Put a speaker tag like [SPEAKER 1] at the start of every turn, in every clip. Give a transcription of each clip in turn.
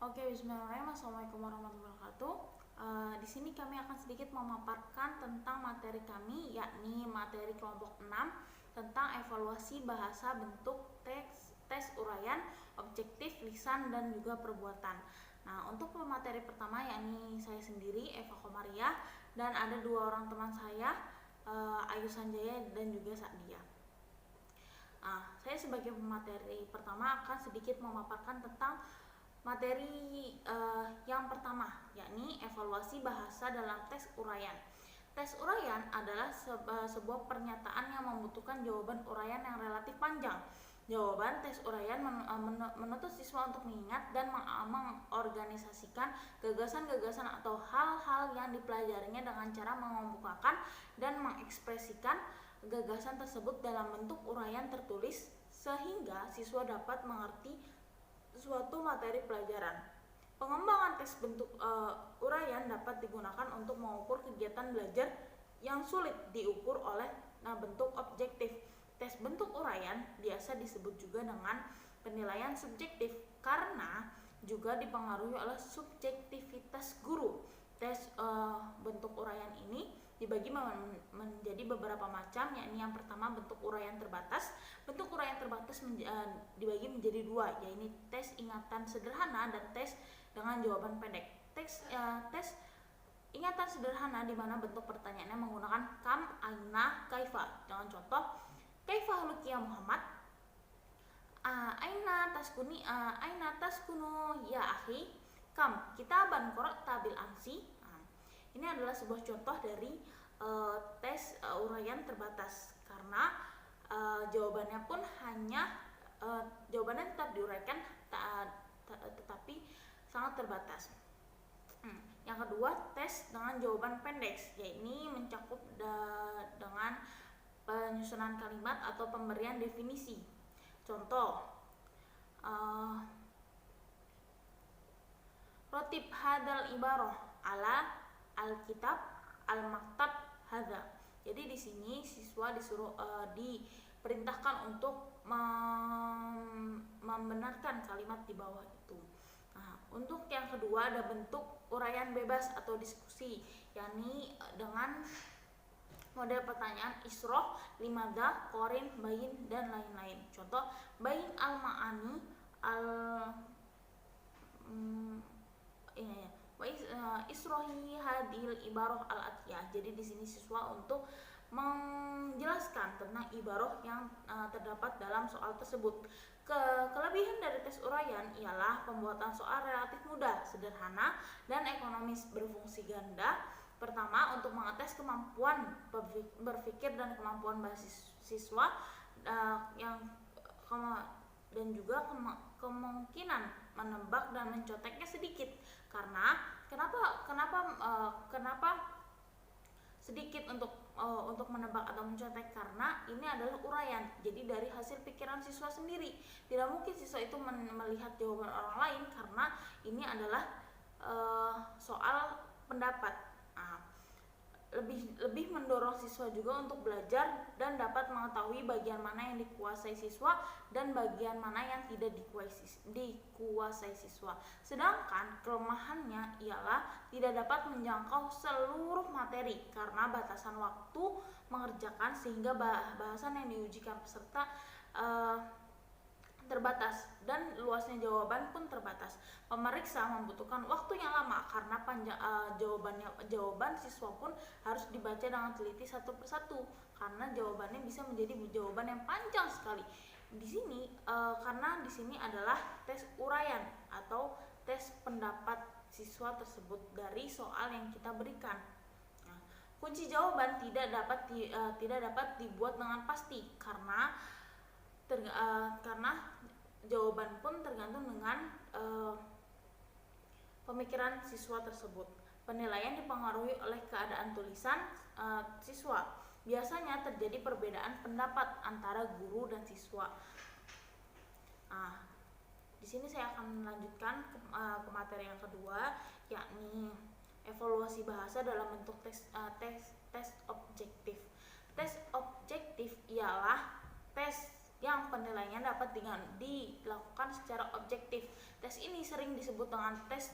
[SPEAKER 1] Oke, bismillahirrahmanirrahim. Assalamualaikum warahmatullahi wabarakatuh. Di sini kami akan sedikit memaparkan tentang materi kami, yakni materi kelompok 6 tentang evaluasi bahasa, bentuk, tes uraian, objektif, lisan, dan juga perbuatan. Nah, untuk materi pertama yakni saya sendiri, Eva Komariah, dan ada dua orang teman saya, Ayu Sanjaya dan juga Sakdia. Saya sebagai pemateri pertama akan sedikit memaparkan tentang materi yang pertama, yakni evaluasi bahasa dalam tes uraian. Tes uraian adalah sebuah pernyataan yang membutuhkan jawaban uraian yang relatif panjang. Jawaban tes uraian menuntut siswa untuk mengingat dan mengorganisasikan gagasan-gagasan atau hal-hal yang dipelajarinya dengan cara mengemukakan dan mengekspresikan gagasan tersebut dalam bentuk uraian tertulis sehingga siswa dapat mengerti suatu materi pelajaran. Pengembangan tes bentuk uraian dapat digunakan untuk mengukur kegiatan belajar yang sulit diukur oleh bentuk objektif. Tes bentuk uraian biasa disebut juga dengan penilaian subjektif karena juga dipengaruhi oleh subjektivitas guru. Tes bentuk uraian ini dibagi menjadi beberapa macam, yakni yang pertama bentuk uraian terbatas. Bentuk uraian terbatas dibagi menjadi dua, yaitu tes ingatan sederhana dan tes dengan jawaban pendek. Tes ingatan sederhana di mana bentuk pertanyaannya menggunakan kam, aina, kaifa. Dengan contoh, kaifa haluki ya Muhammad? Aina taskunu ya akhi? Kam kitaban qara'ta bil amsi? Ini adalah sebuah contoh dari tes uraian terbatas karena jawabannya pun hanya jawabannya tetap diuraikan tetapi sangat terbatas. Yang kedua, tes dengan jawaban pendek, yaitu mencakup dengan penyusunan kalimat atau pemberian definisi. Contoh, rotib hadal ibaroh ala alkitab al-maktab hadza. Jadi di sini siswa disuruh diperintahkan untuk membenarkan kalimat di bawah itu. Untuk yang kedua ada bentuk uraian bebas atau diskusi, yakni dengan model pertanyaan isroh, limadha, korin, bayin, dan lain-lain. Contoh, bayin al-ma'ani isrohi hadil ibaroh al-atiyah. Jadi di sini siswa untuk menjelaskan tentang ibaroh yang terdapat dalam soal tersebut. Kelebihan dari tes uraian ialah pembuatan soal relatif mudah, sederhana, dan ekonomis, berfungsi ganda. Pertama, untuk mengetes kemampuan berpikir dan kemampuan siswa dan juga kemungkinan menebak dan menconteknya sedikit. Karena kenapa sedikit untuk menebak atau mencontek? Karena ini adalah uraian, jadi dari hasil pikiran siswa sendiri. Tidak mungkin siswa itu melihat jawaban orang lain karena ini adalah soal pendapat. Lebih mendorong siswa juga untuk belajar dan dapat mengetahui bagian mana yang dikuasai siswa dan bagian mana yang tidak dikuasai siswa. Sedangkan kelemahannya ialah tidak dapat menjangkau seluruh materi karena batasan waktu mengerjakan, sehingga bahasan yang diujikan peserta terbatas dan luasnya jawaban pun terbatas. Pemeriksa membutuhkan waktu yang lama karena jawaban siswa pun harus dibaca dengan teliti satu persatu karena jawabannya bisa menjadi jawaban yang panjang sekali. Di sini karena di sini adalah tes uraian atau tes pendapat siswa tersebut dari soal yang kita berikan. Kunci jawaban tidak dapat dibuat dengan pasti karena jawaban pun tergantung dengan pemikiran siswa tersebut. Penilaian dipengaruhi oleh keadaan tulisan siswa. Biasanya terjadi perbedaan pendapat antara guru dan siswa. Di sini saya akan melanjutkan ke materi yang kedua, yakni evaluasi bahasa dalam bentuk tes objektif. Tes objektif ialah tes yang penilaiannya dapat dilakukan secara objektif. Tes ini sering disebut dengan tes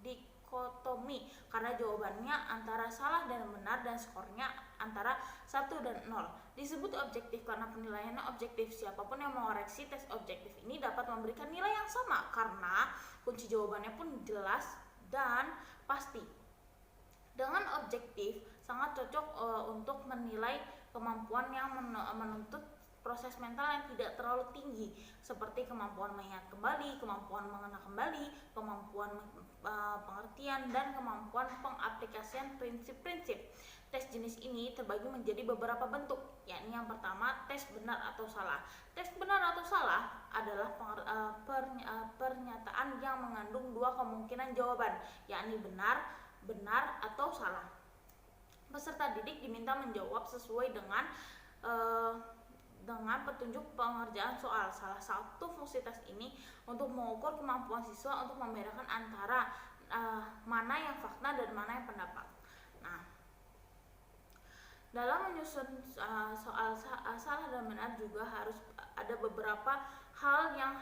[SPEAKER 1] dikotomi karena jawabannya antara salah dan benar dan skornya antara 1 dan 0. Disebut objektif karena penilaiannya objektif. Siapapun yang mengoreksi tes objektif ini dapat memberikan nilai yang sama karena kunci jawabannya pun jelas dan pasti. Dengan objektif sangat cocok untuk menilai kemampuan yang menuntut proses mental yang tidak terlalu tinggi, seperti kemampuan mengingat kembali, kemampuan mengenal kembali, kemampuan pengertian, dan kemampuan pengaplikasian prinsip-prinsip. Tes jenis ini terbagi menjadi beberapa bentuk, yakni yang pertama tes benar atau salah. Tes benar atau salah adalah pernyataan yang mengandung dua kemungkinan jawaban, yakni benar atau salah. Peserta didik diminta menjawab sesuai dengan petunjuk pengerjaan soal. Salah satu fungsi tes ini untuk mengukur kemampuan siswa untuk membedakan antara mana yang fakta dan mana yang pendapat. Nah, dalam menyusun soal salah dan benar juga harus ada beberapa hal yang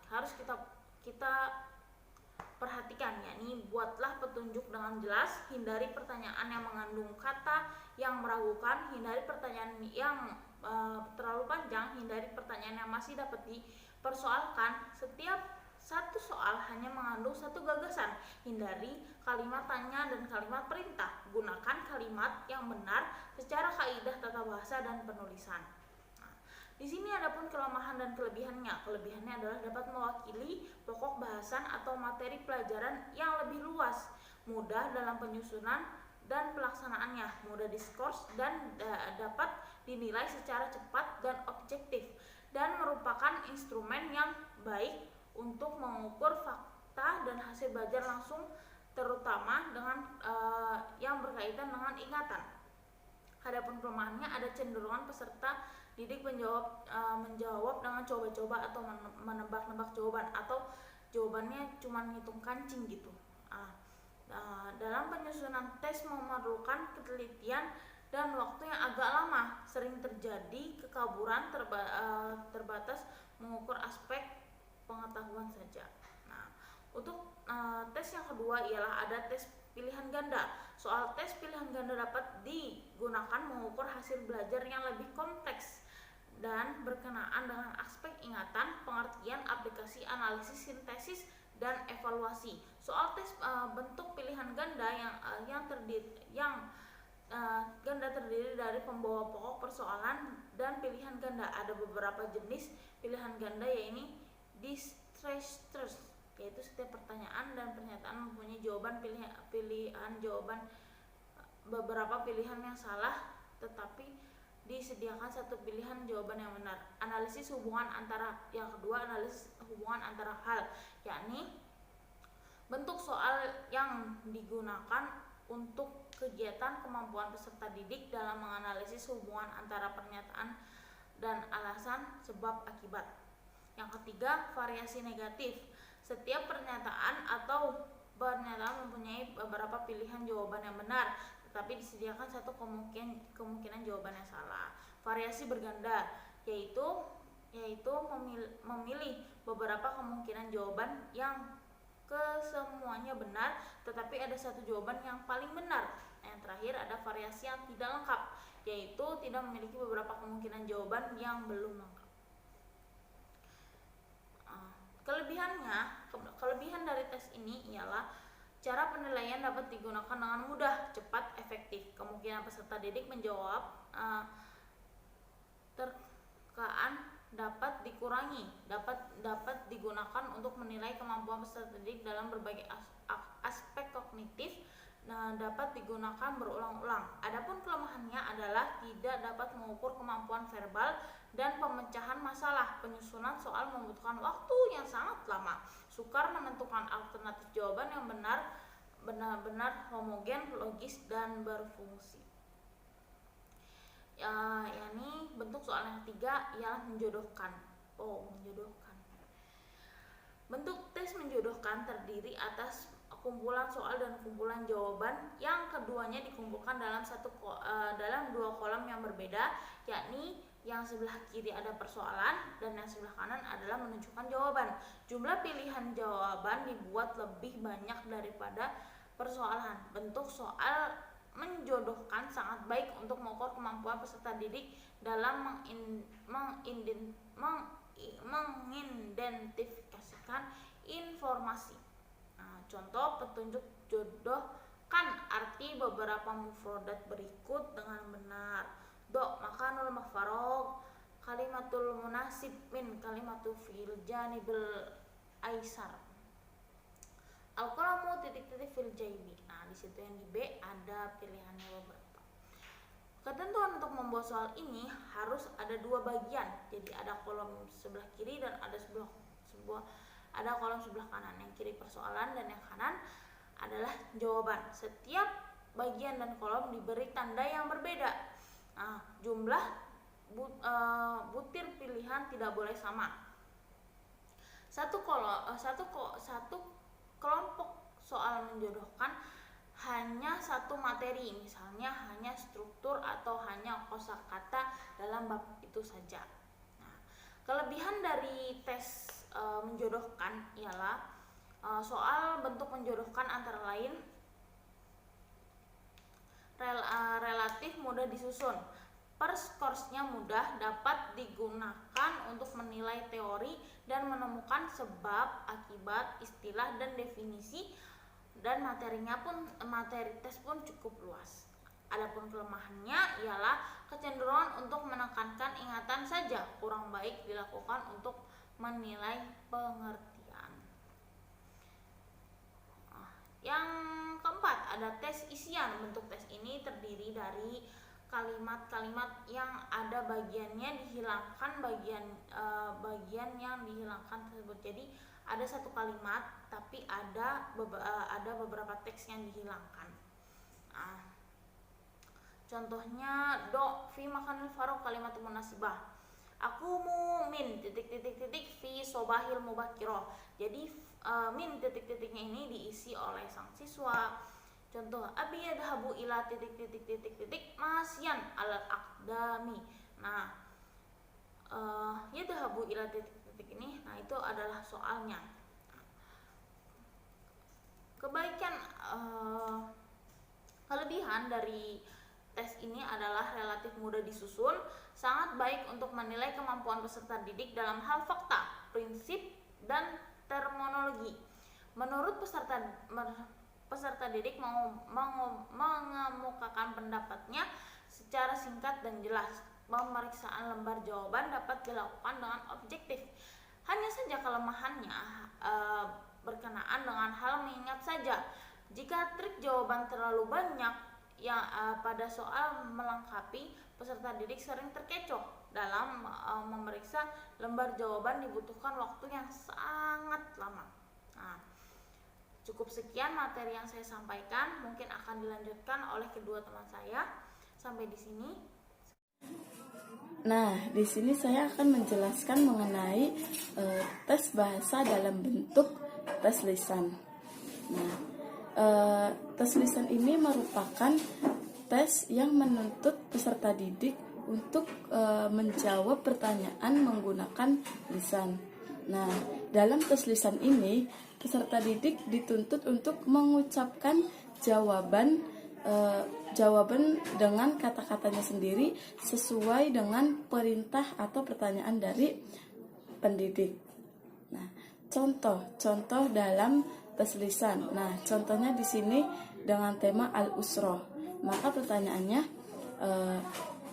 [SPEAKER 1] harus kita perhatikan, yakni buatlah petunjuk dengan jelas, hindari pertanyaan yang mengandung kata yang meragukan, hindari pertanyaan yang terlalu panjang, hindari pertanyaan yang masih dapat dipersoalkan. Setiap satu soal hanya mengandung satu gagasan. Hindari kalimat tanya dan kalimat perintah. Gunakan kalimat yang benar secara kaidah tata bahasa dan penulisan. Di sini adapun kelemahan dan kelebihannya. Kelebihannya adalah dapat mewakili pokok bahasan atau materi pelajaran yang lebih luas, mudah dalam penyusunan dan pelaksanaannya, mudah diskors dan dapat dinilai secara cepat dan objektif, dan merupakan instrumen yang baik untuk mengukur fakta dan hasil belajar langsung, terutama dengan yang berkaitan dengan ingatan. Adapun kelemahannya ada cenderungan peserta didik menjawab dengan coba-coba atau menebak-nebak jawaban, atau jawabannya cuma ngitung kancing gitu. Dalam penyusunan tes memerlukan ketelitian dan waktu yang agak lama. Sering terjadi kekaburan terbatas mengukur aspek pengetahuan saja. Nah, untuk tes yang kedua ialah ada tes pilihan ganda. Soal tes pilihan ganda dapat digunakan mengukur hasil belajar yang lebih kompleks dan berkenaan dengan aspek ingatan, pengertian, aplikasi, analisis, sintesis, dan evaluasi. Soal tes bentuk pilihan ganda ganda terdiri dari pembawa pokok persoalan dan pilihan ganda. Ada beberapa jenis pilihan ganda, yaitu distressors, yaitu setiap pertanyaan dan pernyataan mempunyai jawaban pilihan jawaban, beberapa pilihan yang salah tetapi disediakan satu pilihan jawaban yang benar. Analisis hubungan antara, yang kedua analisis hubungan antara hal, yakni bentuk soal yang digunakan untuk kegiatan kemampuan peserta didik dalam menganalisis hubungan antara pernyataan dan alasan sebab akibat. Yang ketiga, variasi negatif. Setiap pernyataan atau pernyataan mempunyai beberapa pilihan jawaban yang benar, tetapi disediakan satu kemungkinan jawaban yang salah. Variasi berganda yaitu memilih beberapa kemungkinan jawaban yang kesemuanya benar, tetapi ada satu jawaban yang paling benar. Yang terakhir ada variasi yang tidak lengkap, yaitu tidak memiliki beberapa kemungkinan jawaban yang belum lengkap. Kelebihan dari tes ini ialah cara penilaian dapat digunakan dengan mudah, cepat, efektif. Kemungkinan peserta didik menjawab terkaan dapat dikurangi, dapat digunakan untuk menilai kemampuan peserta didik dalam berbagai aspek kognitif, dapat digunakan berulang-ulang. Adapun kelemahannya adalah tidak dapat mengukur kemampuan verbal dan pemecahan masalah. Penyusunan soal membutuhkan waktu yang sangat lama. Sukar menentukan alternatif jawaban yang benar-benar homogen, logis, dan berfungsi. Yakni bentuk soal yang ketiga ialah menjodohkan. Bentuk tes menjodohkan terdiri atas kumpulan soal dan kumpulan jawaban yang keduanya dikumpulkan dalam dua kolom yang berbeda, yakni yang sebelah kiri ada persoalan dan yang sebelah kanan adalah menunjukkan jawaban. Jumlah pilihan jawaban dibuat lebih banyak daripada persoalan. Bentuk soal menjodohkan sangat baik untuk mengukur kemampuan peserta didik dalam mengidentifikasikan informasi. Nah, contoh petunjuk jodohkan arti beberapa mufrodat berikut dengan benar. Makanul mafarog, kalimatul munasib min kalimatul fil janibil aisar. Al-qalamu titik-titik fil jaibi. Nah, di situ yang di B ada pilihannya beberapa. Ketentuan untuk membuat soal ini harus ada dua bagian. Jadi ada kolom sebelah kiri dan ada kolom sebelah kanan. Yang kiri persoalan dan yang kanan adalah jawaban. Setiap bagian dan kolom diberi tanda yang berbeda. Nah, jumlah butir pilihan tidak boleh sama. Satu kelompok soal menjodohkan hanya satu materi, misalnya hanya struktur atau hanya kosakata dalam bab itu saja. Nah, kelebihan dari tes menjodohkan ialah soal bentuk menjodohkan antara lain relatif mudah disusun, perskorsnya mudah, dapat digunakan untuk menilai teori dan menemukan sebab, akibat, istilah, dan definisi, dan materi tes pun cukup luas. Adapun kelemahannya ialah kecenderungan untuk menekankan ingatan saja, kurang baik dilakukan untuk menilai pengertian. Yang keempat ada tes isian. Bentuk tes ini terdiri dari kalimat-kalimat yang ada bagiannya dihilangkan, bagian yang dihilangkan tersebut. Jadi ada satu kalimat tapi ada beberapa teks yang dihilangkan. Nah, contohnya fi makanil farok kalimat munasibah. Aku min fi sobahil mubakiroh. Jadi min titik-titiknya ini diisi oleh sang siswa. Contoh abi yadhabu ila masyan alal aqdami. Nah, yadhabu ila titik-titik ini, nah itu adalah soalnya. Kelebihan dari tes ini adalah relatif mudah disusun, sangat baik untuk menilai kemampuan peserta didik dalam hal fakta, prinsip, dan terminologi. Menurut peserta didik mengemukakan pendapatnya secara singkat dan jelas. Pemeriksaan lembar jawaban dapat dilakukan dengan objektif. Hanya saja kelemahannya berkenaan dengan hal mengingat saja. Jika trik jawaban terlalu banyak pada soal melengkapi, peserta didik sering terkecoh. Dalam memeriksa lembar jawaban dibutuhkan waktu yang sangat lama. Nah, cukup sekian materi yang saya sampaikan. Mungkin akan dilanjutkan oleh kedua teman saya. Sampai di sini.
[SPEAKER 2] Nah, di sini saya akan menjelaskan mengenai tes bahasa dalam bentuk tes lisan. Nah, tes lisan ini merupakan tes yang menuntut peserta didik untuk menjawab pertanyaan menggunakan lisan. Nah, dalam tes lisan ini, peserta didik dituntut untuk mengucapkan jawaban dengan kata-katanya sendiri sesuai dengan perintah atau pertanyaan dari pendidik. Nah, contoh dalam tes lisan. Nah, contohnya di sini dengan tema al-usroh. Maka pertanyaannya,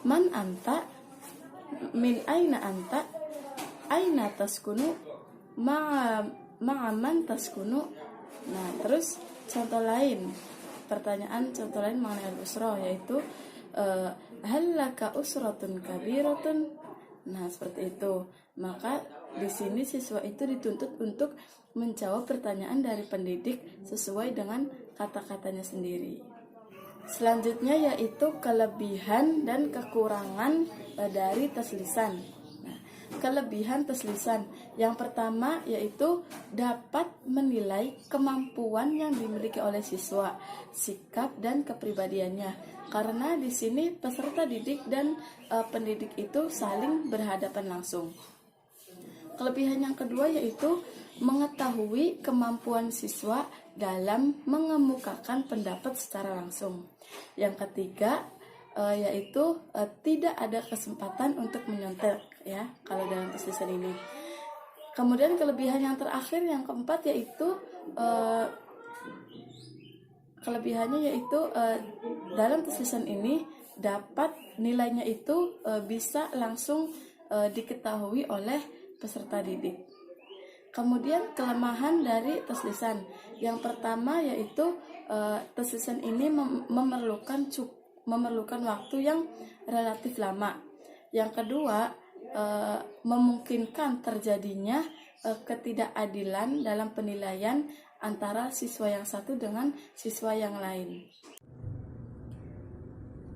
[SPEAKER 2] man anta, min aina anta, aina taskunu, ma'aman taskunu. Nah, terus contoh lain mengenai al-usrah, yaitu hal laka usratun kabiratun. Nah, seperti itu. Maka di sini siswa itu dituntut untuk menjawab pertanyaan dari pendidik sesuai dengan kata-katanya sendiri. Selanjutnya yaitu kelebihan dan kekurangan dari tes lisan. Nah, kelebihan tes lisan. Yang pertama yaitu dapat menilai kemampuan yang dimiliki oleh siswa, sikap dan kepribadiannya. Karena di sini peserta didik dan pendidik itu saling berhadapan langsung. Kelebihan yang kedua yaitu mengetahui kemampuan siswa dalam mengemukakan pendapat secara langsung. Yang ketiga yaitu tidak ada kesempatan untuk menyontek ya kalau dalam tes lisan ini. Kemudian kelebihan yang terakhir yang keempat yaitu kelebihannya yaitu dalam tes lisan ini dapat nilainya itu bisa langsung diketahui oleh peserta didik. Kemudian kelemahan dari tes lisan. Yang pertama yaitu tes lisan ini memerlukan waktu yang relatif lama. Yang kedua memungkinkan terjadinya ketidakadilan dalam penilaian antara siswa yang satu dengan siswa yang lain.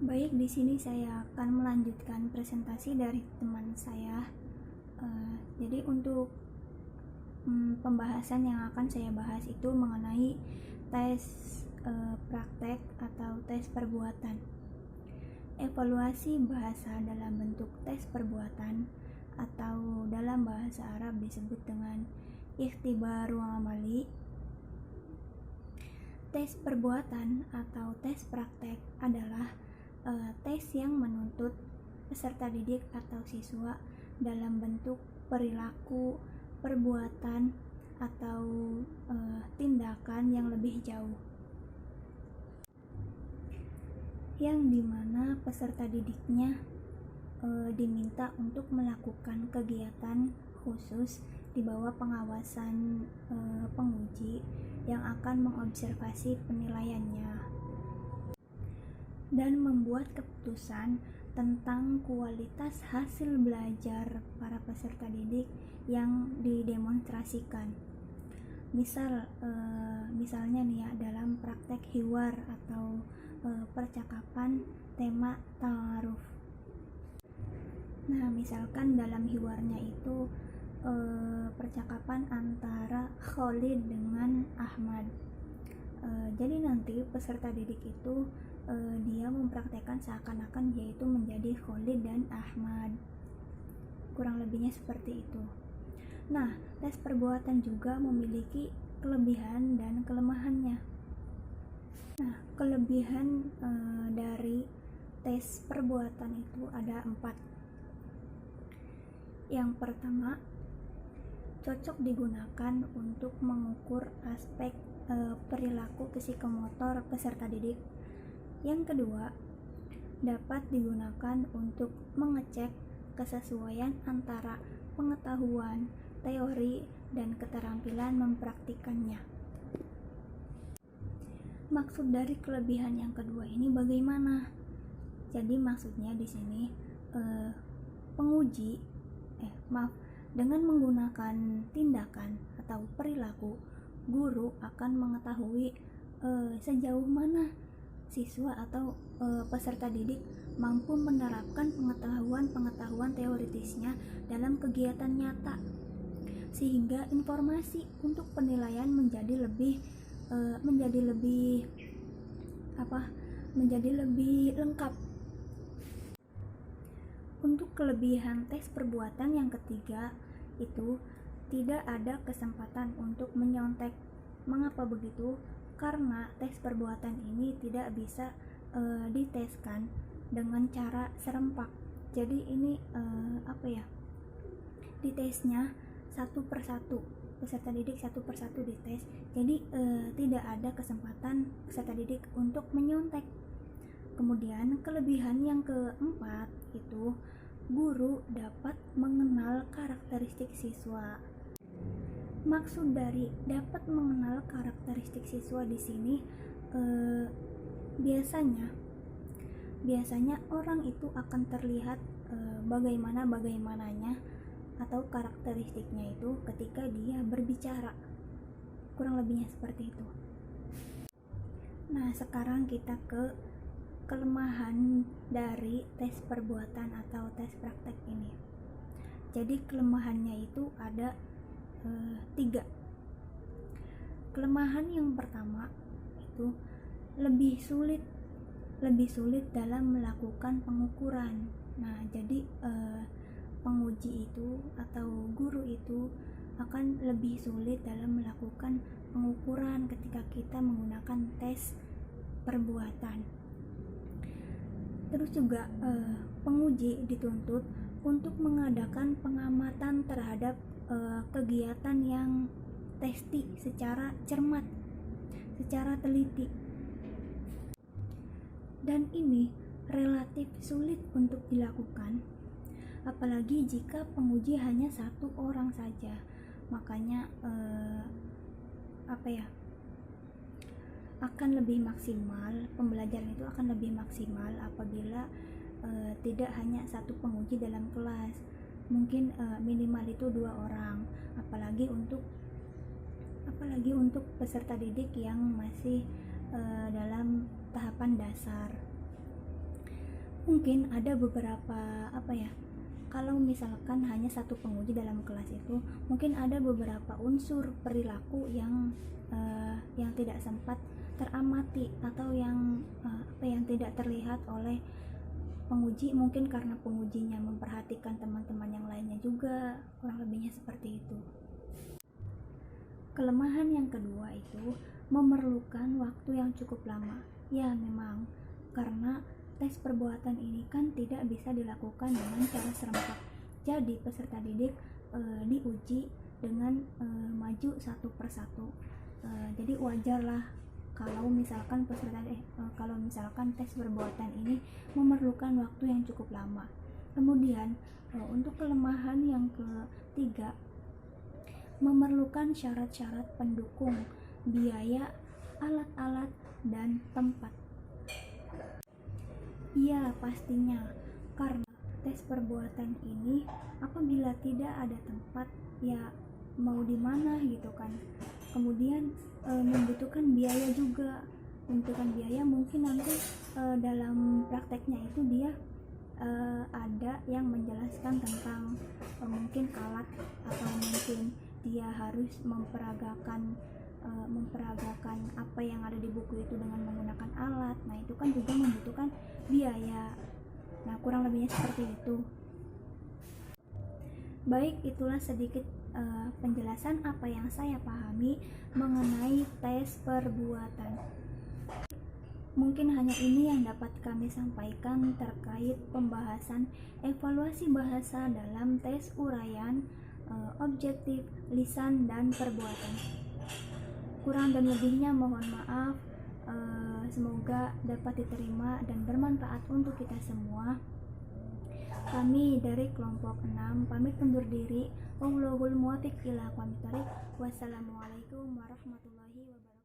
[SPEAKER 3] Baik, di sini saya akan melanjutkan presentasi dari teman saya. Jadi untuk pembahasan yang akan saya bahas itu mengenai tes praktek atau tes perbuatan. Evaluasi bahasa dalam bentuk tes perbuatan atau dalam bahasa Arab disebut dengan ikhtibar amali. Tes perbuatan atau tes praktek adalah tes yang menuntut peserta didik atau siswa dalam bentuk perilaku, perbuatan, atau tindakan yang lebih jauh, yang dimana peserta didiknya diminta untuk melakukan kegiatan khusus di bawah pengawasan penguji yang akan mengobservasi penilaiannya dan membuat keputusan tentang kualitas hasil belajar para peserta didik yang didemonstrasikan. Misalnya nih ya, dalam praktek hiwar atau percakapan tema ta'aruf. Nah, misalkan dalam hiwarnya itu percakapan antara Khalid dengan Ahmad. Jadi nanti peserta didik itu dia mempraktekkan seakan-akan dia itu menjadi Khalid dan Ahmad. Kurang lebihnya seperti itu. Nah, tes perbuatan juga memiliki kelebihan dan kelemahannya. Nah, kelebihan dari tes perbuatan itu ada 4. Yang pertama, cocok digunakan untuk mengukur aspek perilaku psikomotor peserta didik. Yang kedua, dapat digunakan untuk mengecek kesesuaian antara pengetahuan, teori, dan keterampilan mempraktikannya. Maksud dari kelebihan yang kedua ini bagaimana? Jadi maksudnya di sini dengan menggunakan tindakan atau perilaku, guru akan mengetahui sejauh mana siswa atau peserta didik mampu menerapkan pengetahuan teoritisnya dalam kegiatan nyata, sehingga informasi untuk penilaian menjadi lebih lengkap. Untuk kelebihan tes perbuatan yang ketiga itu tidak ada kesempatan untuk menyontek. Mengapa begitu? Karena tes perbuatan ini tidak bisa diteskan dengan cara serempak. Jadi ini ditesnya satu persatu, peserta didik satu persatu dites. Jadi tidak ada kesempatan peserta didik untuk menyontek. Kemudian kelebihan yang keempat itu guru dapat mengenal karakteristik siswa. Maksud dari dapat mengenal karakteristik siswa di sini biasanya orang itu akan terlihat bagaimananya atau karakteristiknya itu ketika dia berbicara. Kurang lebihnya seperti itu. Nah, sekarang kita ke kelemahan dari tes perbuatan atau tes praktek ini. Jadi kelemahannya itu ada 3. Kelemahan yang pertama itu lebih sulit dalam melakukan pengukuran. Nah, jadi penguji itu atau guru itu akan lebih sulit dalam melakukan pengukuran ketika kita menggunakan tes perbuatan. Terus juga penguji dituntut untuk mengadakan pengamatan terhadap kegiatan yang testi secara cermat, secara teliti. Dan ini relatif sulit untuk dilakukan, apalagi jika penguji hanya 1 orang saja. Makanya akan lebih maksimal, pembelajaran itu akan lebih maksimal apabila tidak hanya 1 penguji dalam kelas. Mungkin minimal itu 2 orang, apalagi untuk peserta didik yang masih dalam tahapan dasar. Mungkin ada beberapa kalau misalkan hanya 1 penguji dalam kelas itu, mungkin ada beberapa unsur perilaku yang tidak sempat teramati atau yang tidak terlihat oleh penguji, mungkin karena pengujinya memperhatikan teman-teman yang lainnya juga, kurang lebihnya seperti itu. Kelemahan yang kedua itu memerlukan waktu yang cukup lama. Ya, memang karena tes perbuatan ini kan tidak bisa dilakukan dengan cara serempak. Jadi peserta didik diuji dengan maju 1 persatu. Jadi wajarlah kalau misalkan tes perbuatan ini memerlukan waktu yang cukup lama. Kemudian untuk kelemahan yang ketiga, memerlukan syarat-syarat pendukung, biaya, alat-alat, dan tempat. Iya, pastinya karena tes perbuatan ini apabila tidak ada tempat, ya mau di mana gitu kan. Kemudian membutuhkan biaya juga. Membutuhkan biaya, mungkin nanti dalam prakteknya itu dia ada yang menjelaskan tentang mungkin alat, atau mungkin dia harus memperagakan apa yang ada di buku itu dengan menggunakan alat. Nah, itu kan juga membutuhkan biaya. Nah, kurang lebihnya seperti itu. Baik, itulah sedikit penjelasan apa yang saya pahami mengenai tes perbuatan. Mungkin hanya ini yang dapat kami sampaikan terkait pembahasan evaluasi bahasa dalam tes uraian objektif, lisan, dan perbuatan. Kurang dan lebihnya mohon maaf. Semoga dapat diterima dan bermanfaat untuk kita semua. Kami dari kelompok 6 pamit undur diri. Wallahul muwaffiq ila aqwamit thoriq. Wassalamualaikum warahmatullahi wabarakatuh.